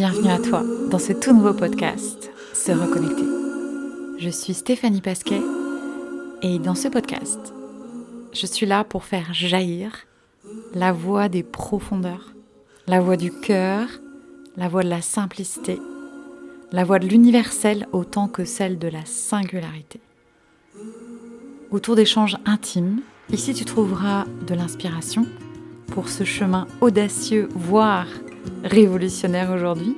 Bienvenue à toi dans ce tout nouveau podcast, Se Reconnecter. Je suis Stéphanie Pasquet et dans ce podcast, je suis là pour faire jaillir la voix des profondeurs, la voix du cœur, la voix de la simplicité, la voix de l'universel autant que celle de la singularité. Autour d'échanges intimes, ici tu trouveras de l'inspiration pour ce chemin audacieux, voire révolutionnaire aujourd'hui,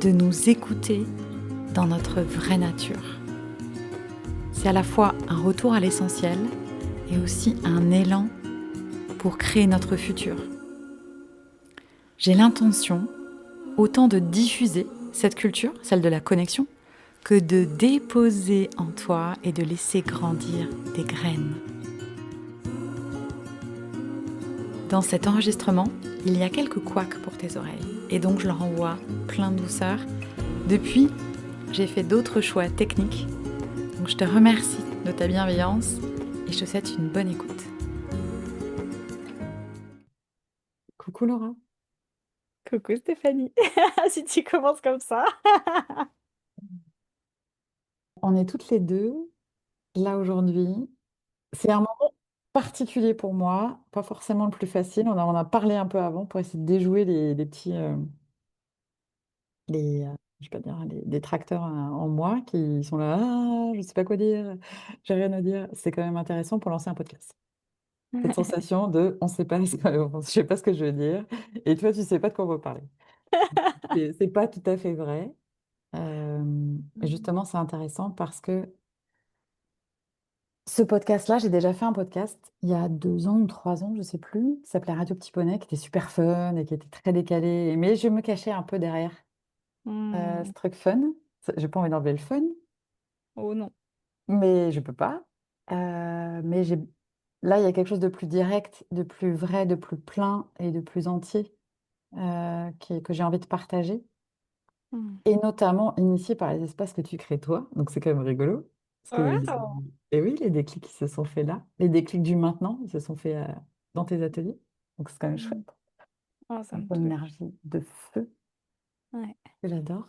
de nous écouter dans notre vraie nature. C'est à la fois un retour à l'essentiel et aussi un élan pour créer notre futur. J'ai l'intention autant de diffuser cette culture, celle de la connexion, que de déposer en toi et de laisser grandir des graines. Dans cet enregistrement, il y a quelques couacs pour tes oreilles et donc je leur envoie plein de douceur. Depuis, j'ai fait d'autres choix techniques, donc je te remercie de ta bienveillance et je te souhaite une bonne écoute. Coucou Laura. Coucou Stéphanie, si tu commences comme ça. On est toutes les deux là aujourd'hui. C'est un moment particulier pour moi, pas forcément le plus facile. On a parlé un peu avant pour essayer de déjouer les petits, je vais pas dire, les détracteurs en moi qui sont là, ah, je sais pas quoi dire, j'ai rien à dire. C'est quand même intéressant pour lancer un podcast. Cette sensation de, on sait pas, je sais pas ce que je veux dire, et toi, tu sais pas de quoi on va parler. C'est pas tout à fait vrai. Et justement, c'est intéressant parce que ce podcast-là, j'ai déjà fait un podcast il y a 2 ans ou 3 ans, je sais plus, qui s'appelait Radio Petit Poney, qui était super fun et qui était très décalé. Mais je me cachais un peu derrière ce Hmm. truc fun. J'ai pas envie d'enlever le fun, Oh non. mais je peux pas. Mais là, il y a quelque chose de plus direct, de plus vrai, de plus plein et de plus entier que j'ai envie de partager. Hmm. Et notamment initié par les espaces que tu crées toi. Donc c'est quand même rigolo. Parce que, Wow. et oui, les déclics qui se sont faits là. Les déclics du maintenant, ils se sont faits dans tes ateliers. Donc c'est quand même Hmm. chouette. Oh, ça Un me peu touche. d'énergie, de feu, Ouais. que j'adore.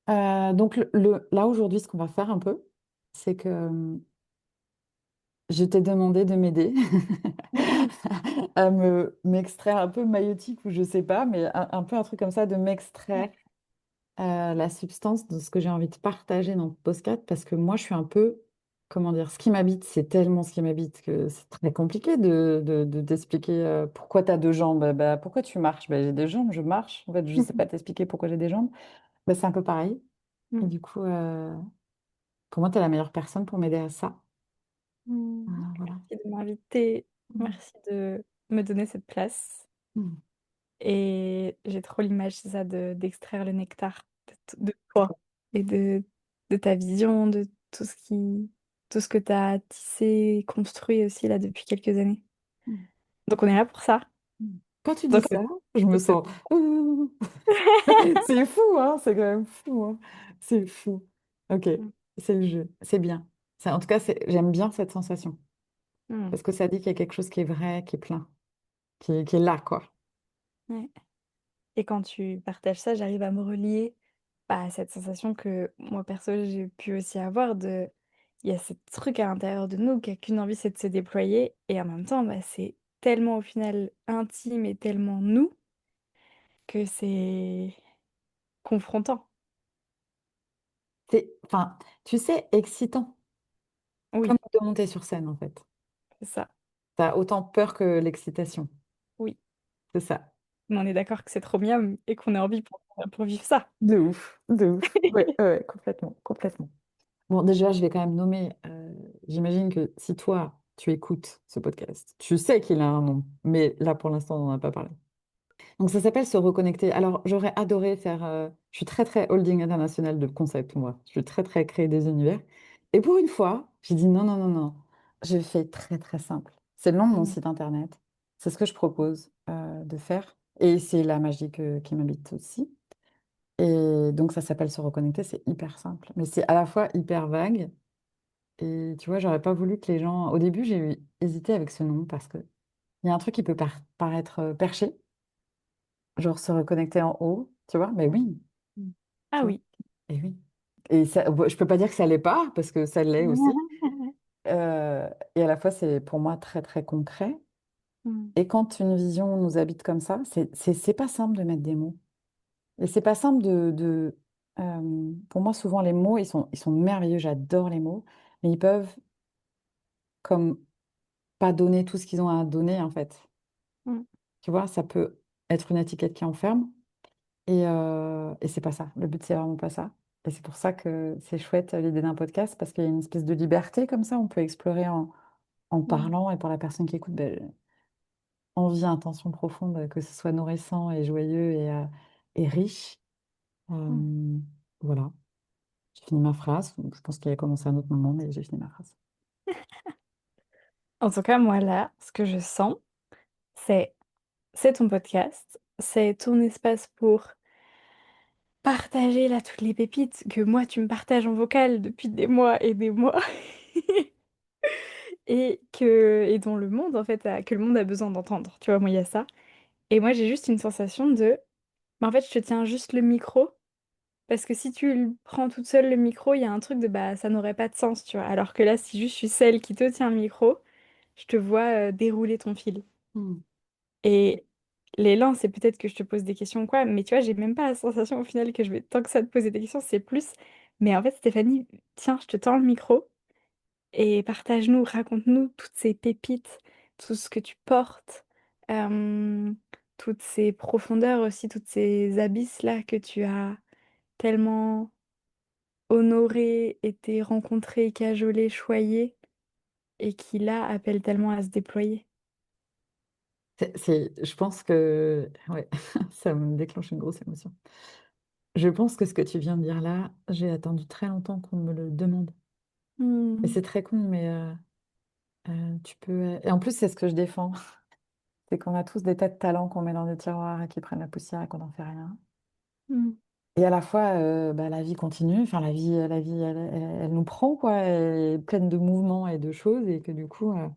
Donc là aujourd'hui, ce qu'on va faire un peu, c'est que je t'ai demandé de m'aider à m'extraire un peu maïotique ou je sais pas, mais un peu un truc comme ça, de m'extraire la substance de ce que j'ai envie de partager dans le podcast parce que moi, je suis un peu, comment dire, ce qui m'habite, c'est tellement ce qui m'habite que c'est très compliqué t'expliquer pourquoi tu as 2 jambes. Bah, pourquoi tu marches? Bah, j'ai des jambes, je marche. En fait, je ne sais pas t'expliquer pourquoi j'ai des jambes. Bah, c'est un peu pareil. Et Hmm. du coup, pour moi, tu es la meilleure personne pour m'aider à ça. Hmm. Voilà. Merci de m'inviter. Mm. Merci de me donner cette place. Mm. Et j'ai trop l'image, c'est ça, d'extraire le nectar de toi et de ta vision, de tout ce que tu as tissé, construit aussi là depuis quelques années. Mm. Donc on est là pour ça. Mm. Quand tu dis Donc, ça, je me c'est sens... C'est fou, hein? C'est quand même fou, hein? C'est fou. Ok, mmh. c'est le jeu. C'est bien. En tout cas, j'aime bien cette sensation. Mmh. Parce que ça dit qu'il y a quelque chose qui est vrai, qui est plein, qui est là, quoi. Ouais. Et quand tu partages ça, j'arrive à me relier, bah, à cette sensation que moi perso j'ai pu aussi avoir il y a ce truc à l'intérieur de nous qui a qu'une envie, c'est de se déployer et en même temps, bah, c'est tellement au final intime et tellement nous que c'est confrontant. Enfin, tu sais, excitant. Comme Oui, de monter sur scène, en fait. c'est ça. T'as autant peur que l'excitation. Oui, C'est ça. mais on est d'accord que c'est trop miam et qu'on a envie pour vivre ça. De ouf, de ouf. Ouais, ouais, ouais, complètement, complètement. Bon, déjà, je vais quand même nommer. J'imagine que si toi, tu écoutes ce podcast, tu sais qu'il a un nom, mais là, pour l'instant, on n'en a pas parlé. Donc, ça s'appelle Se Reconnecter. Alors, j'aurais adoré faire. Je suis très, très holding international de concept, moi. Je suis très, très créer des univers. Et pour une fois, j'ai dit non, non, non, non. Je fais très, très simple. C'est le nom de mon Mmh. site internet. C'est ce que je propose de faire. Et c'est la magie qui m'habite aussi. Et donc, ça s'appelle Se Reconnecter. C'est hyper simple. Mais c'est à la fois hyper vague. Et tu vois, j'aurais pas voulu que les gens. Au début, hésité avec ce nom parce que il y a un truc qui peut paraître perché. genre se reconnecter en haut, tu vois, mais oui, Mmh. tu Ah vois, oui. et oui. Et ça, je peux pas dire que ça l'est pas, parce que ça l'est aussi. Et à la fois, c'est pour moi très, très concret. Mmh. Et quand une vision nous habite comme ça, c'est pas simple de mettre des mots. Et c'est pas simple pour moi, souvent, les mots, ils sont merveilleux, j'adore les mots, mais ils peuvent, comme, pas donner tout ce qu'ils ont à donner, en fait. Mmh. Tu vois, ça peut être une étiquette qui enferme, et c'est pas ça. Le but, c'est vraiment pas ça. Et c'est pour ça que c'est chouette l'idée d'un podcast, parce qu'il y a une espèce de liberté comme ça, on peut explorer en Mmh. parlant, et pour la personne qui écoute, ben, envie, intention profonde, que ce soit nourrissant et joyeux et riche. Mmh. Euh, voilà, j'ai fini ma phrase. Je pense qu'il a commencé à un autre moment, mais j'ai fini ma phrase. En tout cas, moi là, ce que je sens, c'est c'est ton podcast, c'est ton espace pour partager là toutes les pépites que moi tu me partages en vocal depuis des mois et des mois et dont le monde en fait que le monde a besoin d'entendre. Tu vois, moi il y a ça. Et moi j'ai juste une sensation de bah, en fait je te tiens juste le micro parce que si tu prends toute seule le micro, il y a un truc de bah ça n'aurait pas de sens, tu vois. Alors que là si juste je suis celle qui te tient le micro, je te vois dérouler ton fil. Hmm. Et l'élan, c'est peut-être que je te pose des questions ou quoi, mais tu vois, j'ai même pas la sensation au final que je vais tant que ça te poser des questions, c'est plus. Mais en fait, Stéphanie, tiens, je te tends le micro et partage-nous, raconte-nous toutes ces pépites, tout ce que tu portes, euh, toutes ces profondeurs aussi, toutes ces abysses-là que tu as tellement honoré, été rencontré, cajolé, choyé et qui là appellent tellement à se déployer. Je pense que ouais, ça me déclenche une grosse émotion. Je pense que ce que tu viens de dire là, j'ai attendu très longtemps qu'on me le demande. Et Hmm. c'est très con, mais tu peux. Et en plus, c'est ce que je défends. C'est qu'on a tous des tas de talents qu'on met dans des tiroirs et qui prennent la poussière et qu'on n'en fait rien. Hmm. Et à la fois, bah, la vie continue, enfin la vie elle nous prend, quoi, elle est pleine de mouvements et de choses, et que du coup, ouais,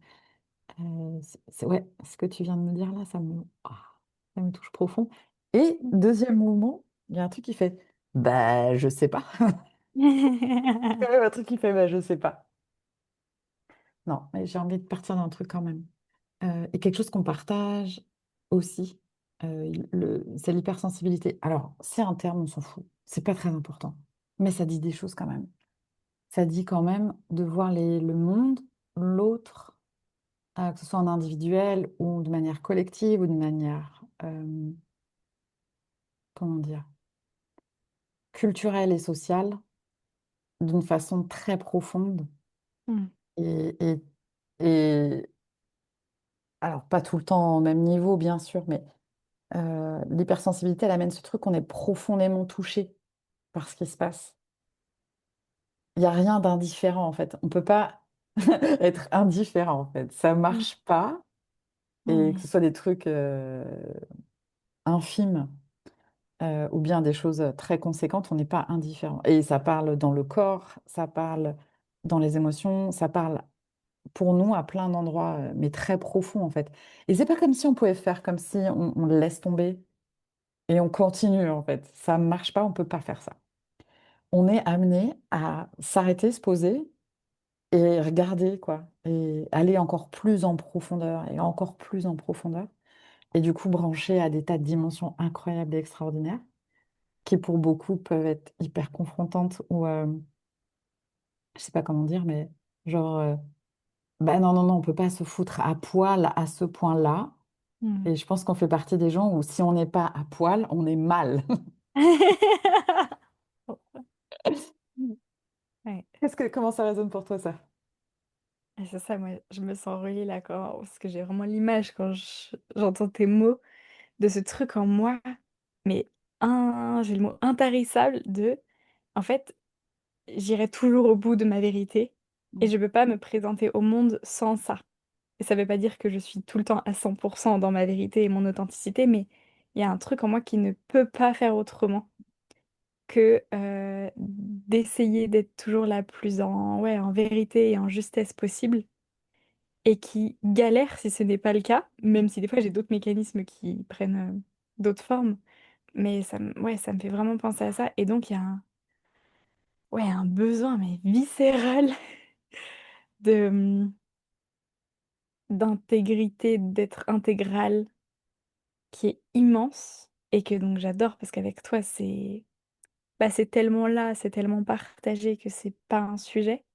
ce que tu viens de me dire là, ça me touche profond. Et deuxième mouvement, il y a un truc qui fait, bah, je sais pas. Un truc qui fait, bah, je sais pas. Non, mais j'ai envie de partir d'un truc quand même. Et quelque chose qu'on partage aussi, c'est l'hypersensibilité. Alors, c'est un terme, on s'en fout. C'est pas très important. Mais ça dit des choses quand même. Ça dit quand même de voir le monde, l'autre, que ce soit en individuel ou de manière collective ou de manière, comment dire, culturelle et sociale, d'une façon très profonde. Hmm. Et, et, et alors, pas tout le temps au même niveau, bien sûr, mais l'hypersensibilité, elle amène ce truc qu'on est profondément touché par ce qui se passe. Il n'y a rien d'indifférent, en fait. On ne peut pas être indifférent, en fait. Ça Hmm. marche pas. Et que Hmm. ce soit des trucs infimes ou bien des choses très conséquentes, on n'est pas indifférent. Et ça parle dans le corps, ça parle dans les émotions, ça parle pour nous à plein d'endroits, mais très profonds, en fait. Et c'est pas comme si on pouvait faire comme si on le laisse tomber et on continue, en fait. Ça marche pas, on peut pas faire ça. On est amené à s'arrêter, se poser et regarder, quoi, et aller encore plus en profondeur et encore plus en profondeur, et du coup brancher à des tas de dimensions incroyables et extraordinaires, qui pour beaucoup peuvent être hyper confrontantes ou, je sais pas comment dire, mais genre, bah non, non, non, on peut pas se foutre à poil à ce point-là. Hmm. Et je pense qu'on fait partie des gens où si on n'est pas à poil, on est mal. Ouais. Comment ça résonne pour toi, ça? Et c'est ça, moi, je me sens reliée là parce que j'ai vraiment l'image quand j'entends tes mots de ce truc en moi, mais j'ai le mot intarissable de, en fait, j'irai toujours au bout de ma vérité et Mm. je peux pas me présenter au monde sans ça. Et ça veut pas dire que je suis tout le temps à 100% dans ma vérité et mon authenticité, mais il y a un truc en moi qui ne peut pas faire autrement que d'essayer d'être toujours la plus ouais, en vérité et en justesse possible, et qui galère si ce n'est pas le cas, même si des fois j'ai d'autres mécanismes qui prennent. d'autres formes. Mais ouais, ça me fait vraiment penser à ça et donc il y a ouais, un besoin mais viscéral de, d'intégrité, d'être intégral qui est immense et que donc j'adore parce qu'avec toi c'est tellement là, c'est tellement partagé que c'est pas un sujet,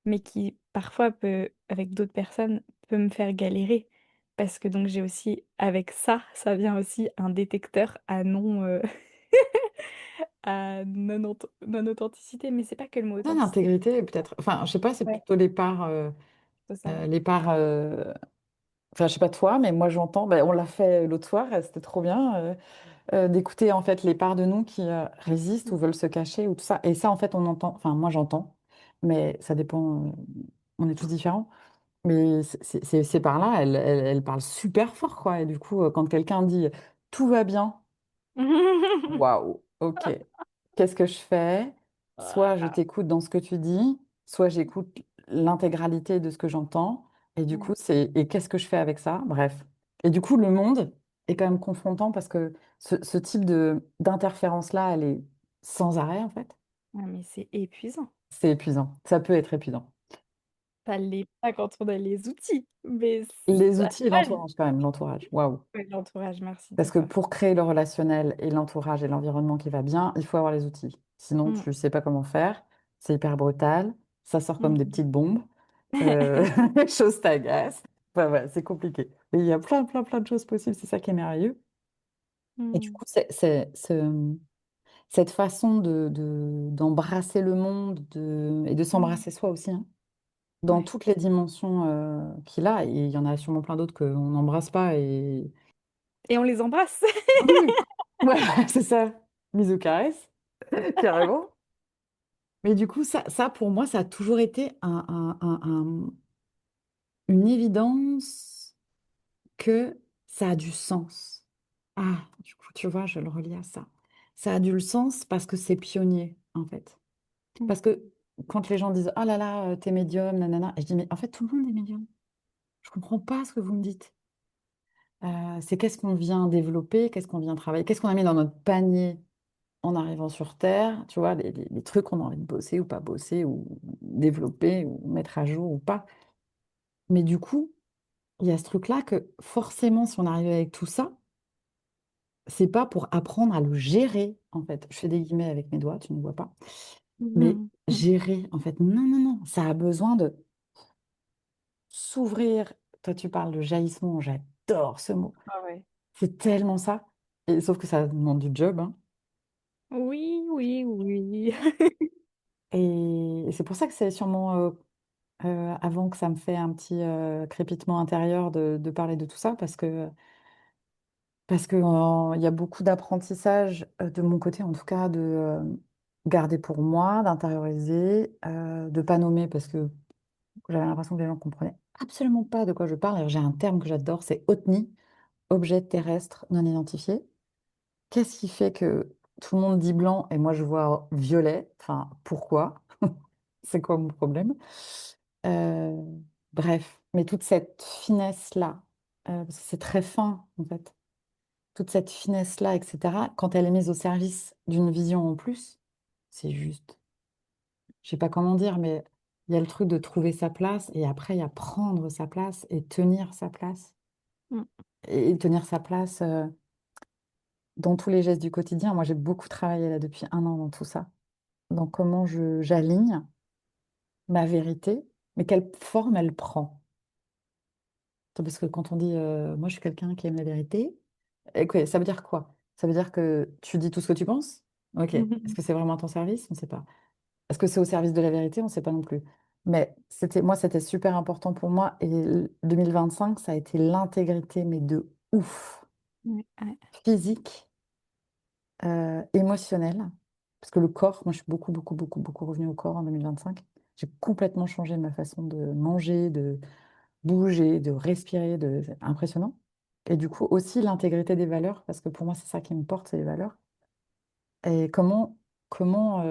mais qui parfois peut, avec d'autres personnes, peut me faire galérer. Parce que donc j'ai aussi avec ça, ça vient aussi un détecteur à non, à non authenticité, mais c'est pas que le mot Non, authenticité. l'intégrité, peut-être. Enfin, je sais pas, c'est Ouais, plutôt les parts. c'est ça, ouais. Les parts. Enfin, je sais pas toi, mais moi j'entends. Ben, on l'a fait l'autre soir, c'était trop bien d'écouter en fait les parts de nous qui résistent ou veulent se cacher ou tout ça. Et ça, en fait, on entend. Enfin, moi j'entends, mais ça dépend. On est tous différents. Mais ces parts-là, elles parlent super fort, quoi. Et du coup, quand quelqu'un dit tout va bien. Waouh, ok. Qu'est-ce que je fais? Soit je t'écoute dans ce que tu dis, soit j'écoute l'intégralité de ce que j'entends. Et du coup, Ouais. et qu'est-ce que je fais avec ça? Bref. Et du coup, le monde est quand même confrontant parce que ce type d'interférence-là, elle est sans arrêt, en fait. Ouais, mais c'est épuisant. C'est épuisant. Ça peut être épuisant. Ça l'est pas quand on a les outils, mais Les ça outils et soigne. l'entourage, quand même, l'entourage. Waouh. Ouais, l'entourage, merci Parce que d'accord. pour créer le relationnel et l'entourage et l'environnement qui va bien, il faut avoir les outils. Sinon, Mmh. tu ne sais pas comment faire. C'est hyper brutal. Ça sort comme des Mmh. petites bombes. Les choses t'agacent. Enfin, voilà, c'est compliqué. Et il y a plein, plein, plein de choses possibles. C'est ça qui est merveilleux. Et du Mmh. coup, cette façon d'embrasser le monde et de Mmh. s'embrasser soi aussi, hein, dans Ouais. toutes les dimensions qu'il a. Et il y en a sûrement plein d'autres qu'on n'embrasse pas. Et Et on les embrasse. oui, ouais, c'est ça. Mise aux caresses, carrément. Mais du coup, ça, pour moi, ça a toujours été une évidence que ça a du sens. Ah, du coup, tu vois, je le relie à ça. Ça a du sens parce que c'est pionnier, en fait. Mmh. Parce que quand les gens disent, oh là là, t'es médium, nanana, je dis, mais en fait, tout le monde est médium. Je comprends pas ce que vous me dites. C'est qu'est-ce qu'on vient développer, qu'est-ce qu'on vient travailler, qu'est-ce qu'on a mis dans notre panier en arrivant sur Terre, tu vois, les trucs qu'on a envie de bosser ou pas bosser, ou développer, ou mettre à jour ou pas. Mais du coup, il y a ce truc-là que forcément, si on arrive avec tout ça, c'est pas pour apprendre à le gérer, en fait. Je fais des guillemets avec mes doigts, tu ne vois pas. Mais Mmh mh. gérer, en fait, non, non, non. Ça a besoin de s'ouvrir. Toi, tu parles de jaillissement, j'adore ce mot. Ah ouais. C'est tellement ça. Et, sauf que ça demande du job, hein. Oui, oui, oui. Et c'est pour ça que c'est sûrement avant que ça me fait un petit crépitement intérieur de parler de tout ça, parce que, il y a beaucoup d'apprentissage de mon côté, en tout cas, de garder pour moi, d'intérioriser, de pas nommer, parce que j'avais l'impression que les gens comprenaient absolument pas de quoi je parle. Alors, j'ai un terme que j'adore, c'est OTNI, objet terrestre non identifié. Qu'est-ce qui fait que tout le monde dit blanc et moi je vois violet? Enfin, pourquoi? C'est quoi mon problème? Euh, Bref, mais toute cette finesse-là, parce que c'est très fin en fait, toute cette finesse-là, etc., quand elle est mise au service d'une vision en plus, c'est juste, je sais pas comment dire, mais il y a le truc de trouver sa place et après il y a prendre sa place et tenir sa place. Mmh. Et tenir sa place dans tous les gestes du quotidien. Moi, j'ai beaucoup travaillé là depuis un an dans tout ça, dans comment j'aligne ma vérité, mais quelle forme elle prend. Parce que quand on dit moi je suis quelqu'un qui aime la vérité, et quoi, ça veut dire quoi? Ça veut dire que tu dis tout ce que tu penses? Ok. Mmh Est-ce mh. que c'est vraiment à ton service? On ne sait pas. Est-ce que c'est au service de la vérité? On ne sait pas non plus. Mais c'était super important pour moi. Et 2025, ça a été l'intégrité, mais de ouf. Ouais, ouais. Physique, émotionnelle. Parce que le corps, moi je suis beaucoup, beaucoup, beaucoup, beaucoup revenue au corps en 2025. J'ai complètement changé ma façon de manger, bouger, de respirer, c'est impressionnant. Et du coup, aussi l'intégrité des valeurs, parce que pour moi, c'est ça qui me porte, c'est les valeurs. Et comment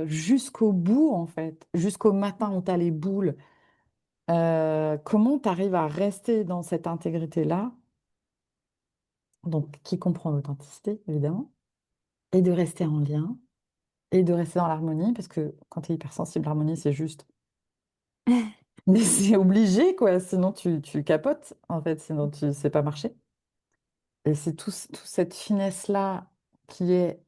jusqu'au bout, en fait, jusqu'au matin où tu as les boules, comment tu arrives à rester dans cette intégrité-là donc qui comprend l'authenticité, évidemment, et de rester en lien, et de rester dans l'harmonie, parce que quand tu es hypersensible, l'harmonie, c'est juste. Mais c'est obligé, quoi, sinon tu capotes, en fait, sinon tu ne sais pas marcher. Et c'est tout cette finesse-là qui est,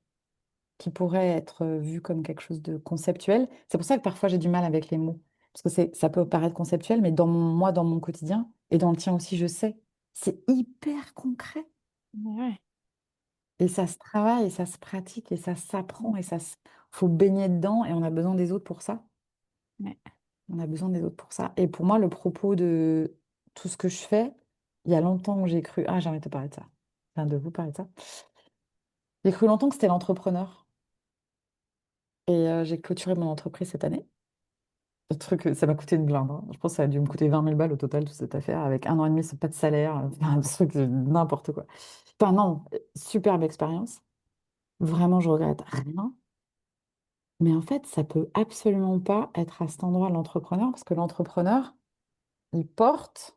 qui pourrait être vue comme quelque chose de conceptuel. C'est pour ça que parfois j'ai du mal avec les mots. Parce que ça peut paraître conceptuel, mais moi, dans mon quotidien, et dans le tien aussi, je sais, c'est hyper concret. Ouais. Et ça se travaille, et ça se pratique, et ça s'apprend, et faut baigner dedans, et on a besoin des autres pour ça. Ouais. On a besoin des autres pour ça. Et pour moi, le propos de tout ce que je fais, il y a longtemps que j'ai cru. Ah, j'ai envie de te parler de ça. Enfin, de vous parler de ça. J'ai cru longtemps que c'était l'entrepreneur. Et j'ai clôturé mon entreprise cette année. Le truc, ça m'a coûté une blinde, hein. Je pense que ça a dû me coûter 20 000 balles au total, toute cette affaire, avec 1 an et demi, c'est pas de salaire. Enfin, un truc, n'importe quoi. Enfin, non, superbe expérience. Vraiment, je regrette rien. Mais en fait, ça peut absolument pas être à cet endroit l'entrepreneur, parce que l'entrepreneur, il porte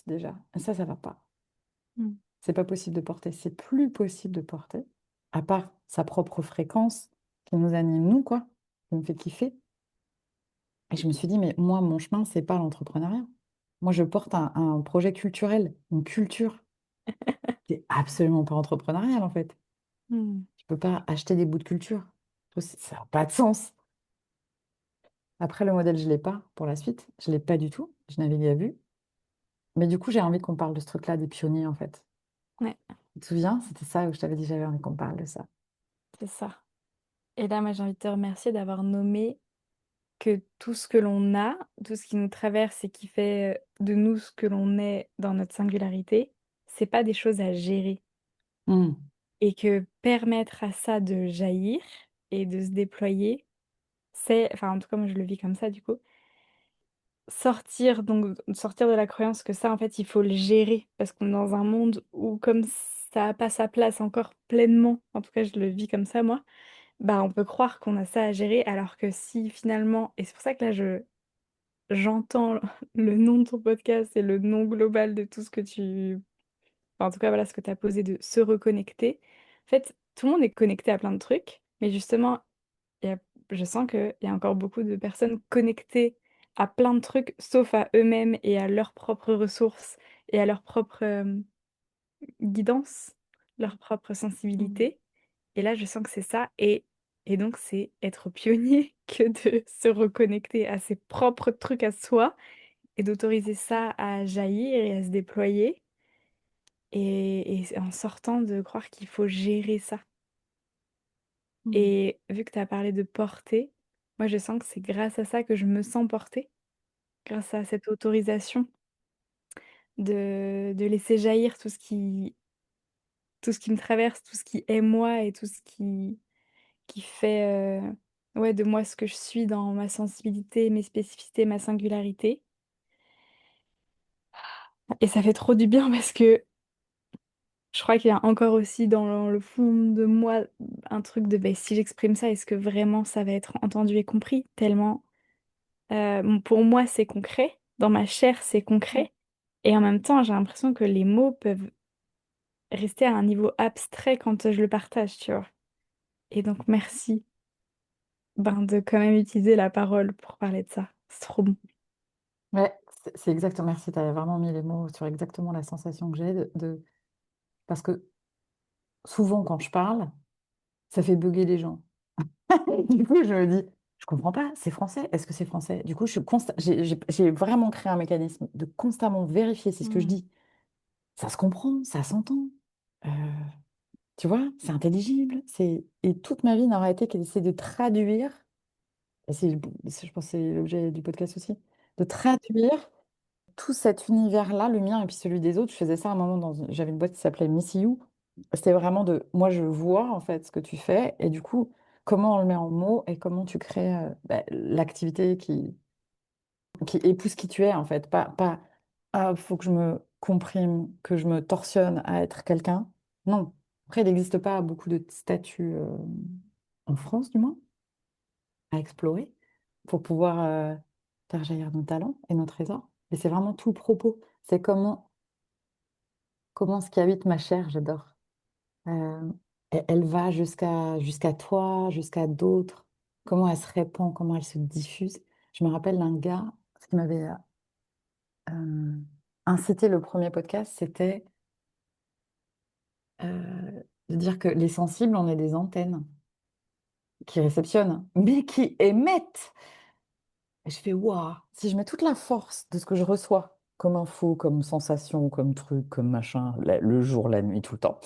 déjà. Et ça va pas. Mm. C'est pas possible de porter. C'est plus possible de porter, à part sa propre fréquence qui nous anime, nous, quoi, qui nous fait kiffer. Et je me suis dit, mais moi, mon chemin, c'est pas l'entrepreneuriat. Moi, je porte un projet culturel, une culture. C'est absolument pas entrepreneurial, en fait. Mm. Tu peux pas acheter des bouts de culture. Ça n'a pas de sens. Après, le modèle, je l'ai pas pour la suite. Je l'ai pas du tout. Je navigue à vue. Mais du coup, j'ai envie qu'on parle de ce truc-là, des pionniers, en fait. Ouais, Tu te souviens? C'était ça où je t'avais dit, j'avais envie qu'on parle de ça. c'est ça. Et là, moi, j'ai envie de te remercier d'avoir nommé que tout ce que l'on a, tout ce qui nous traverse et qui fait de nous ce que l'on est dans notre singularité, c'est pas des choses à gérer. Hmm. Et que permettre à ça de jaillir et de se déployer, c'est, enfin en tout cas moi je le vis comme ça du coup, sortir de la croyance que ça en fait il faut le gérer parce qu'on est dans un monde où comme ça n'a pas sa place encore pleinement, en tout cas je le vis comme ça moi, bah on peut croire qu'on a ça à gérer alors que si finalement, et c'est pour ça que là j'entends le nom de ton podcast et le nom global de tout ce que tu, enfin, en tout cas voilà ce que tu as posé de se reconnecter. En fait, tout le monde est connecté à plein de trucs, mais justement, il y a- je sens qu'il y a encore beaucoup de personnes connectées à plein de trucs, sauf à eux-mêmes et à leurs propres ressources et à leur propre guidance, leur propre Hmm. sensibilité. Et là, je sens que c'est ça. Et donc, c'est être pionnier que de se reconnecter à ses propres trucs à soi et d'autoriser ça à jaillir et à se déployer. Et en sortant de croire qu'il faut gérer ça. Hmm. Et vu que tu as parlé de porter, moi je sens que c'est grâce à ça que je me sens portée, grâce à cette autorisation de laisser jaillir tout ce qui me traverse, tout ce qui est moi et tout ce qui fait ouais, de moi ce que je suis dans ma sensibilité, mes spécificités, ma singularité. Et ça fait trop du bien parce que je crois qu'il y a encore aussi dans le fond de moi un truc de ben, si j'exprime ça, est-ce que vraiment ça va être entendu et compris? Tellement bon, pour moi c'est concret, dans ma chair c'est concret, et en même temps j'ai l'impression que les mots peuvent rester à un niveau abstrait quand je le partage, tu vois. Et donc merci ben, de quand même utiliser la parole pour parler de ça. C'est trop bon. Ouais, c'est exactement. Merci, tu as vraiment mis les mots sur exactement la sensation que j'ai parce que souvent, quand je parle, ça fait bugger les gens. Du coup, je me dis, je comprends pas, c'est français. Est-ce que c'est français? Du coup, j'ai vraiment créé un mécanisme de constamment vérifier si ce que je Mm. dis, ça se comprend, ça s'entend. Euh, Tu vois, c'est intelligible. Et toute ma vie n'aurait été qu'd'essayer de traduire, et je pense que c'est l'objet du podcast aussi, de traduire tout cet univers-là, le mien et puis celui des autres. Je faisais ça à un moment j'avais une boîte qui s'appelait Miss You. C'était vraiment moi je vois en fait ce que tu fais et du coup comment on le met en mots et comment tu crées l'activité qui épouse qui tu es en fait. Pas ah faut que je me comprime, que je me torsionne à être quelqu'un. Non. Après il n'existe pas beaucoup de statuts en France du moins à explorer pour pouvoir faire jaillir nos talents et nos trésors. Et c'est vraiment tout le propos. C'est comment ce qui habite ma chair, j'adore. Elle va jusqu'à toi, jusqu'à d'autres. Comment elle se répand, comment elle se diffuse. Je me rappelle d'un gars qui m'avait euh, incité le premier podcast, c'était de dire que les sensibles, on est des antennes qui réceptionnent, mais qui émettent. Et je fais, waouh, si je mets toute la force de ce que je reçois comme info, comme sensation, comme truc, comme machin, le jour, la nuit, tout le temps,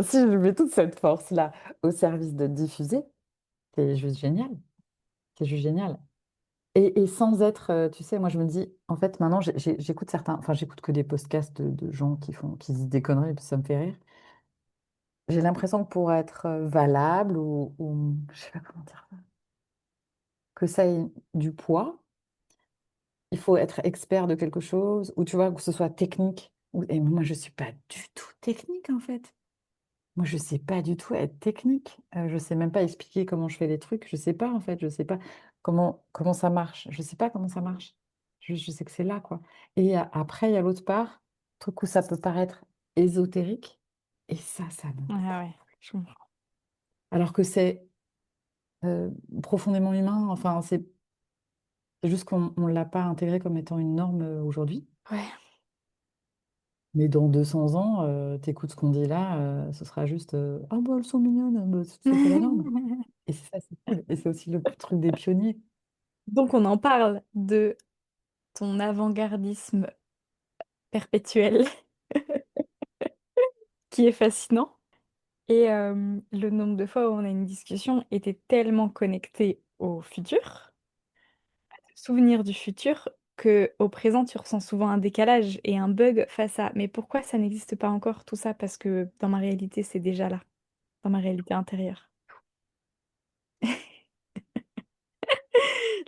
si je mets toute cette force-là au service de diffuser, c'est juste génial. C'est juste génial. Et sans être, tu sais, moi je me dis, en fait, maintenant j'écoute enfin j'écoute que des podcasts de gens qui disent des conneries, puis ça me fait rire. J'ai l'impression que pour être valable ou je sais pas comment dire, que ça ait du poids, il faut être expert de quelque chose, ou tu vois, que ce soit technique. Et moi, je suis pas du tout technique, en fait. Moi, je sais pas du tout être technique. Je sais même pas expliquer comment je fais les trucs. Je sais pas, en fait. Je sais pas comment ça marche. Je sais pas comment ça marche. Je sais que c'est là, quoi. Et après, il y a l'autre part, truc où ça peut paraître ésotérique. Et ça me... Ah ouais, je comprends. Alors que c'est profondément humain. Enfin, c'est juste qu'on ne l'a pas intégré comme étant une norme aujourd'hui. Ouais. Mais dans 200 ans, t'écoutes ce qu'on dit là, ce sera juste ah bah elles sont mignonnes, bah, c'était la norme. Et c'est ça, c'est cool. Et c'est aussi le truc des pionniers. Donc on en parle de ton avant-gardisme perpétuel qui est fascinant. Et le nombre de fois où on a une discussion était tellement connecté au futur, souvenir du futur, que au présent, tu ressens souvent un décalage et un bug face à mais pourquoi ça n'existe pas encore tout ça? Parce que dans ma réalité, c'est déjà là, dans ma réalité intérieure.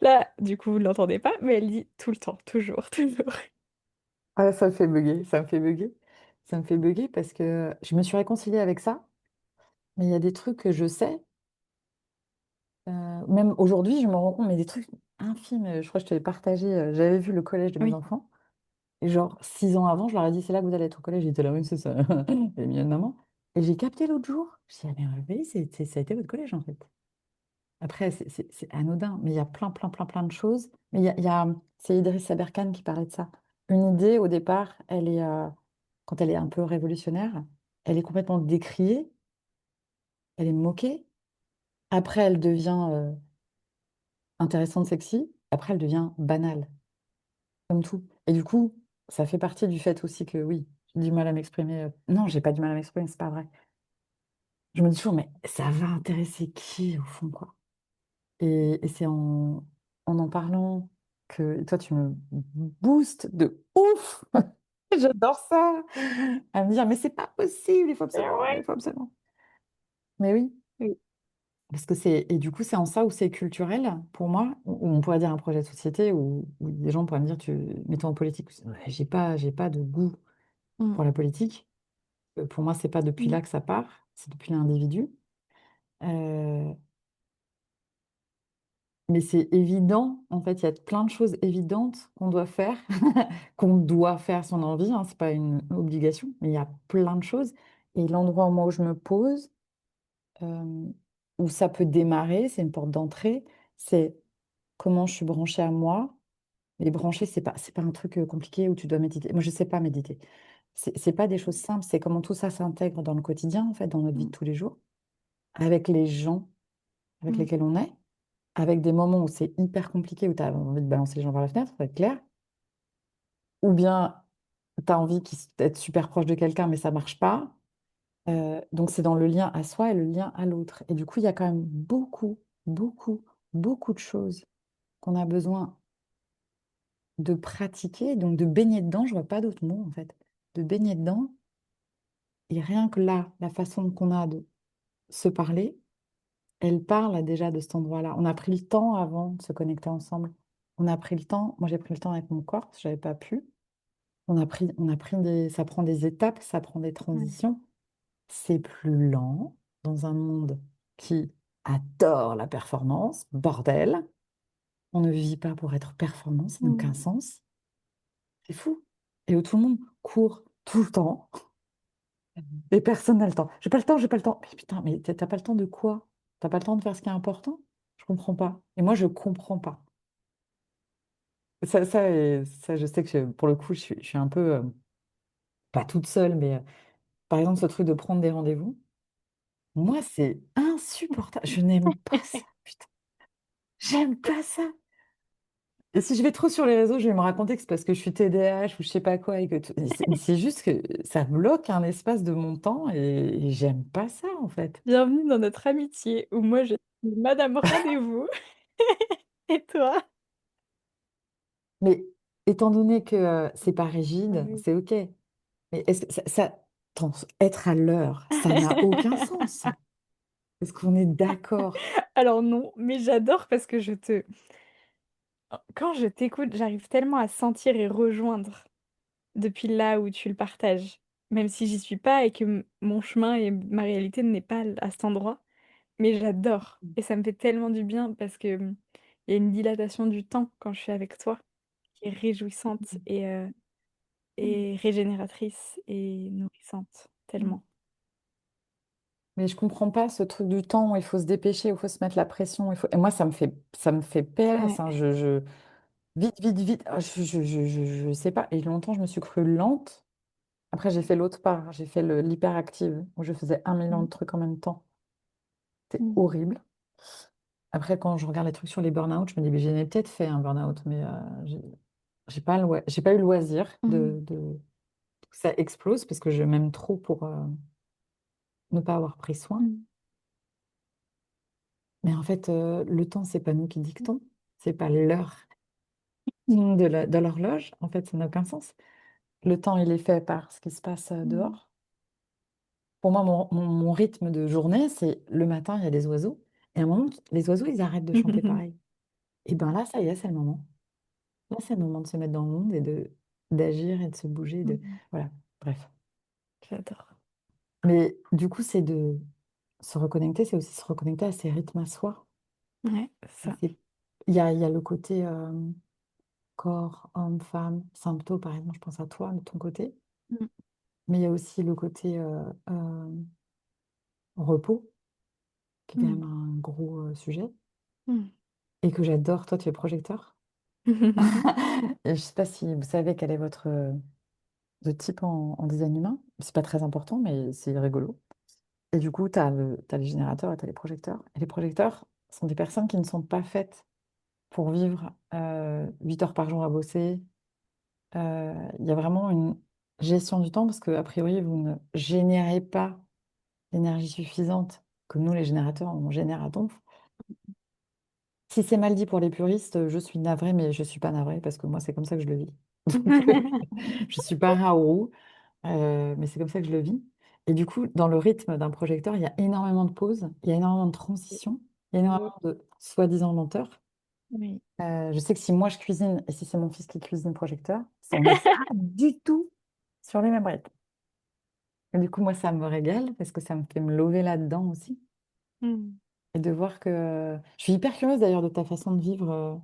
Là, du coup, vous ne l'entendez pas, mais elle dit tout le temps, toujours, toujours. Ah, ça me fait bugger, ça me fait bugger. Ça me fait bugger parce que je me suis réconciliée avec ça, mais il y a des trucs que je sais, même aujourd'hui, je me rends compte, mais des trucs infimes. Je crois que je te l'ai partagé, j'avais vu le collège de mes Oui. enfants, et genre 6 ans avant, je leur ai dit, c'est là que vous allez être au collège. Ils étaient là, oui, c'est ça. Elle est mignonne, maman. Et j'ai capté l'autre jour, je dis, ah mais oui, ça a été votre collège en fait. Après, c'est anodin, mais il y a plein de choses. Mais c'est Idriss Aberkane qui parlait de ça. Une idée, au départ, quand elle est un peu révolutionnaire, elle est complètement décriée, elle est moquée. Après, elle devient intéressante, sexy. Après, elle devient banale, comme tout. Et du coup, ça fait partie du fait aussi que, oui, j'ai du mal à m'exprimer. Non, j'ai pas du mal à m'exprimer, c'est pas vrai. Je me dis toujours, mais ça va intéresser qui, au fond, quoi? Et c'est en parlant que toi, tu me boostes de ouf. J'adore ça. À me dire, mais c'est pas possible, Eh il ouais. faut absolument. Mais oui, Oui. parce que et du coup, c'est en ça où c'est culturel, pour moi, où on pourrait dire un projet de société, où des gens pourraient me dire, mets-toi en politique. Ouais, j'ai pas de goût Mm. pour la politique. Pour moi, c'est pas depuis Mm. là que ça part, c'est depuis l'individu. Euh, Mais c'est évident, en fait, il y a plein de choses évidentes qu'on doit faire, qu'on doit faire si on a envie, hein, c'est pas une obligation, mais il y a plein de choses. Et l'endroit moi où je me pose, euh, où ça peut démarrer, c'est une porte d'entrée, c'est comment je suis branchée à moi. Mais brancher, c'est pas un truc compliqué où tu dois méditer. Moi, je sais pas méditer. C'est pas des choses simples, c'est comment tout ça s'intègre dans le quotidien, en fait, dans notre vie de Mm. tous les jours, avec les gens avec Mm. lesquels on est. Avec des moments où c'est hyper compliqué, où tu as envie de balancer les gens par la fenêtre, faut être clair, ou bien tu as envie d'être super proche de quelqu'un, mais ça marche pas. Donc c'est dans le lien à soi et le lien à l'autre. Et du coup, il y a quand même beaucoup de choses qu'on a besoin de pratiquer, donc de baigner dedans, je vois pas d'autre mot en fait, de baigner dedans. Et rien que là, la façon qu'on a de se parler, elle parle déjà de cet endroit-là. On a pris le temps avant de se connecter ensemble. On a pris le temps, moi j'ai pris le temps avec mon corps, parce que j'avais pas pu. Ça prend des étapes, ça prend des Ouais. transitions. C'est plus lent dans un monde qui adore la performance. Bordel, on ne vit pas pour être performant, ça n'a Mm. aucun sens. C'est fou. Et où tout le monde court tout le temps. Et personne n'a le temps. J'ai pas le temps, j'ai pas le temps. Mais putain, mais t'as pas le temps de quoi? T'as pas le temps de faire ce qui est important? Je comprends pas. Et moi, je comprends pas. Ça, je sais que pour le coup, je suis un peu, pas toute seule, mais par exemple, ce truc de prendre des rendez-vous, moi, c'est insupportable. Je n'aime pas ça. Putain, j'aime pas ça. Et si je vais trop sur les réseaux, je vais me raconter que c'est parce que je suis TDAH ou je sais pas quoi. Et que mais c'est juste que ça bloque un espace de mon temps et j'aime pas ça, en fait. Bienvenue dans notre amitié où moi je suis madame rendez-vous et toi? Mais étant donné que c'est pas Ah rigide, oui. c'est OK. Mais est-ce que attends, être à l'heure, ça n'a aucun sens. Est-ce qu'on est d'accord? Alors non, mais j'adore parce que quand je t'écoute, j'arrive tellement à sentir et rejoindre depuis là où tu le partages. Même si j'y suis pas et que mon chemin et ma réalité n'est pas à cet endroit, mais j'adore et ça me fait tellement du bien parce que, il y a une dilatation du temps quand je suis avec toi qui est réjouissante et régénératrice et nourrissante, tellement. Mais je comprends pas ce truc du temps où il faut se dépêcher, où il faut se mettre la pression. Et moi, ça me fait Ouais. PLS, hein. Vite, vite, vite. Ah, je sais pas. Et longtemps, je me suis crue lente. Après, j'ai fait l'autre part. J'ai fait l'hyperactive, où je faisais 1 million de Mmh. trucs en même temps. C'est Mmh. horrible. Après, quand je regarde les trucs sur les burn-out, je me dis, mais j'ai peut-être fait un burn-out, mais j'ai pas eu le loisir Mmh. que ça explose parce que je m'aime trop pour ne pas avoir pris soin. Mmh. Mais en fait, le temps, c'est pas nous qui dictons. C'est pas l'heure de l'horloge. En fait, ça n'a aucun sens. Le temps, il est fait par ce qui se passe Mmh. dehors. Pour moi, mon rythme de journée, c'est le matin, il y a des oiseaux. Et à un moment, les oiseaux, ils arrêtent de chanter pareil. Et bien là, ça y est, c'est le moment. Là, c'est le moment de se mettre dans le monde et d'agir et de se bouger. Mmh. Voilà, bref. J'adore. Mais du coup, c'est de se reconnecter, c'est aussi se reconnecter à ses rythmes à soi. Ouais, Et ça. il y a le côté corps, homme, femme, symptômes, par exemple, je pense à toi, de ton côté. Mmh. Mais il y a aussi le côté repos, qui est quand Mmh. même un gros sujet, Mmh. et que j'adore. Toi, tu es projecteur. Et je sais pas si vous savez quel est votre de type en design humain. C'est pas très important, mais c'est rigolo. Et du coup, t'as les générateurs et tu as les projecteurs. Et les projecteurs sont des personnes qui ne sont pas faites pour vivre 8 heures par jour à bosser. Il y a vraiment une gestion du temps parce que, a priori, vous ne générez pas l'énergie suffisante que nous, les générateurs, on génère à donf. Si c'est mal dit pour les puristes, je suis navrée, mais je suis pas navrée parce que moi, c'est comme ça que je le vis. Donc, je suis pas un roue, mais c'est comme ça que je le vis. Et du coup, dans le rythme d'un projecteur, il y a énormément de pauses, il y a énormément de transitions, il y a Oui, énormément de soi-disant lenteurs. oui. Je sais que si moi je cuisine et si c'est mon fils qui cuisine projecteur, on n'est pas du tout sur les mêmes rythmes. Et du coup, moi, ça me régale parce que ça me fait me lever là-dedans aussi. Mmh. Et de voir que... Je suis hyper curieuse d'ailleurs de ta façon de vivre,